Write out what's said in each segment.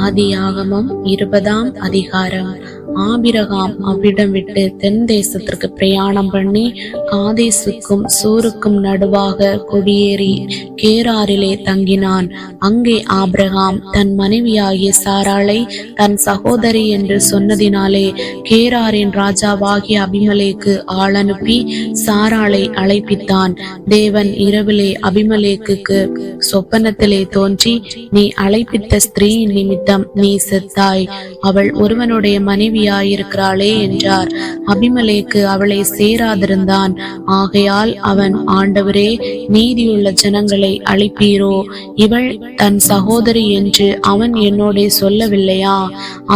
ஆதியாகமம் 20ஆம் அதிகாரம். ஆபிரகாம் அவ்விடம் விட்டு தென் தேசத்திற்கு பிரயாணம் பண்ணி காதேசுக்கும் சூருக்கும் நடுவாக குடியேறி கேராரிலே தங்கினான். அங்கே ஆபிரகாம் தன் மனைவியாகிய சாராளை தன் சகோதரி என்று சொன்னதினாலே கேராரின் ராஜாவாகிய அபிமெலேக்கு ஆள் அனுப்பி சாராளை அழைப்பித்தான். தேவன் இரவிலே அபிமெலேக்குக்கு சொப்பனத்திலே தோன்றி, நீ அழைப்பித்த ஸ்திரீயின் நிமித்தம் நீ செத்தாய், அவள் ஒருவனுடைய மனைவியாயிருக்கிறாளே என்றார். அபிமெலேக்கு அவளை சேராதிருந்தான். ஆகையால் அவன், ஆண்டவரே, நீதியுள்ள ஜனங்களை அழிப்பீரோ? இவள் தன் சகோதரி என்று அவன் என்னோடே சொல்லவில்லையா?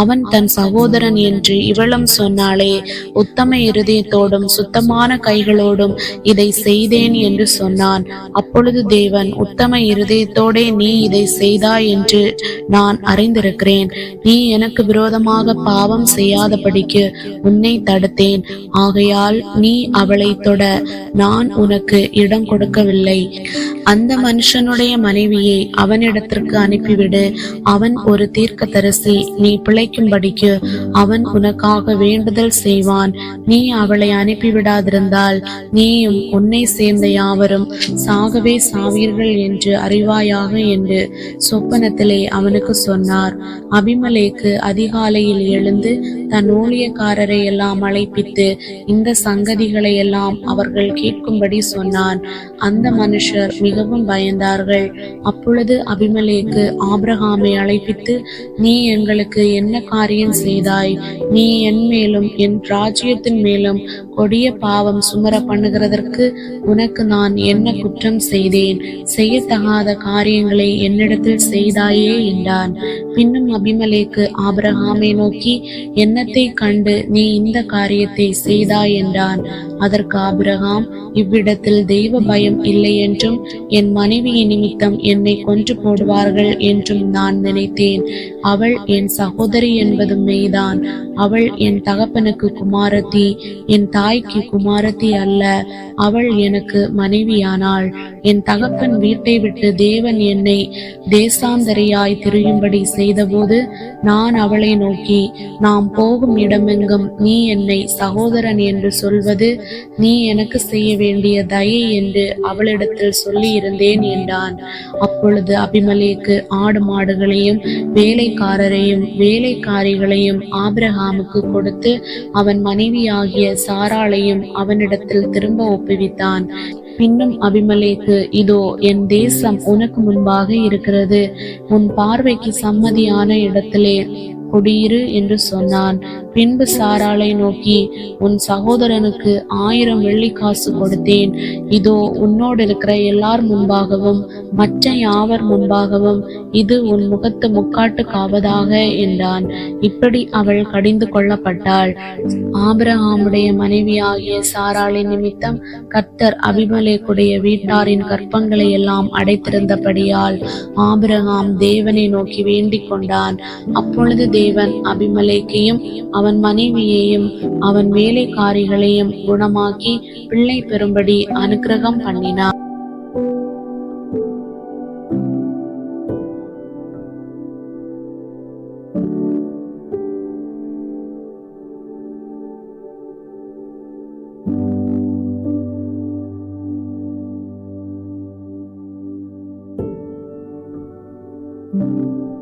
அவன் தன் சகோதரன் என்று இவளும் சொன்னாளே. உத்தம இருதயத்தோடும் சுத்தமான கைகளோடும் இதை செய்தேன் என்று சொன்னான். அப்பொழுது தேவன், உத்தம இருதயத்தோடே நீ இதை செய்தாய் என்று நான் அறிந்திருக்கிறேன். நீ எனக்கு விரோதமாக பாவம் செய்யாதபடிக்கு உன்னை தடுத்தேன். ஆகையால் நீ அவளை தொட நான் உனக்கு இடம் கொடுக்கவில்லை. அந்த மனுஷனுடைய மனைவியை அவனிடத்திற்கு அனுப்பிவிடு. அவன் ஒரு தீர்க்கதரிசி. நீ பிழைக்கும்படிக்கு அவன் உனக்காக வேண்டுதல் செய்வான். நீ அவளை அனுப்பிவிடாதிருந்தால் நீயும் உன்னை சேர்ந்த யாவரும் சாகவே சாவீர்கள் என்று அறிவாயாக என்று சொப்பனத்திலே அவனுக்கு சொன்னார். அபிமெலேக்கு அதிகாலையில் எழுந்து தன் ஊழியக்காரரை எல்லாம் அழைப்பித்து இந்த சங்கதிகளை எல்லாம் அவர்கள் கேட்கும்படி சொன்னான். அந்த மனுஷர் மிகவும் பயந்தார்கள். அப்பொழுது அபிமெலேக்கு ஆபிரகாமை அழைப்பித்து, நீ எங்களுக்கு என்ன காரியம் செய்தாய்? நீ என் மேலும் என் ராஜ்யத்தின் மேலும் கொடிய பாவம் சுமர பண்ணுகிறதற்கு உனக்கு நான் என்ன குற்றம் செய்தேன்? செய்யத்தகாத காரியங்களை என்னிடத்தில் செய்தாயே என்றான். பின்னும் அபிமெலேக்கு ஆபிரகாமை நோக்கி, என்னத்தை கண்டு நீ இந்த காரியத்தை செய்தாய் என்றான். அதற்கு ஆபிரகாம், இவ்விடத்தில் தெய்வ பயம் இல்லை என்றும் என் மனைவியின் நிமித்தம் என்னை கொன்று போடுவார்கள் என்றும் நான் நினைத்தேன். அவள் என் சகோதரி என்பது மெய்தான். அவள் என் தகப்பனுக்கு குமாரத்தி, என் தாய்க்கு குமாரத்தி அல்ல. அவள் எனக்கு மனைவியானாள். என் தகப்பன் வீட்டை விட்டு தேவன் என்னை தேசாந்தரியாய் திரியும்படி செய்தபோது நான் அவளை நோக்கி, நாம் போகும் இடமெங்கும் நீ என்னை சகோதரன் என்று சொல்வது நீ எனக்கு செய்ய வேண்டிய தயை என்று அவளிடத்தில் சொல்லி இருந்தேன் என்றான். அப்பொழுது அபிமெலேக்கு ஆடு மாடுகளையும் வேலைக்காரரையும் வேலைக்காரிகளையும் ஆபிரகாமுக்கு கொடுத்து அவன் மனைவியாகிய சாராளையும் அவனிடத்தில் திரும்ப ஒப்புவித்தான். பின்னும் அபிமெலேக்கு, இதோ என் தேசம் உனக்கு முன்பாக இருக்கிறது. உன் பார்வைக்கு சம்மதியான இடத்திலே குடியிரு என்று சொன்னான். பின்பு சாராளை நோக்கி, உன் சகோதரனுக்கு 1000 வெள்ளிக்காசு கொடுத்தேன். இதோ உன்னோடு இருக்கிற எல்லார் முன்பாகவும் மற்ற யாவர் முன்பாகவும் இது உன் முகத்து முக்காட்டுக்காவதாக என்றான். இப்படி அவள் கடிந்து கொள்ளப்பட்டாள். ஆபிரகாமுடைய மனைவியாகிய சாராளின் நிமித்தம் கர்த்தர் அபிமெலேக்குடைய வீட்டாரின் கற்பங்களை எல்லாம் அடைத்திருந்தபடியால் ஆபிரகாம் தேவனை நோக்கி வேண்டிக் கொண்டான். அப்பொழுது தேவன் அபிமெலேக்கையும் அவன் மனைவியையும் அவன் வேலைக்காரிகளையும் குணமாக்கி பிள்ளை பெறும்படி அனுக்கிரகம் பண்ணினார். thank you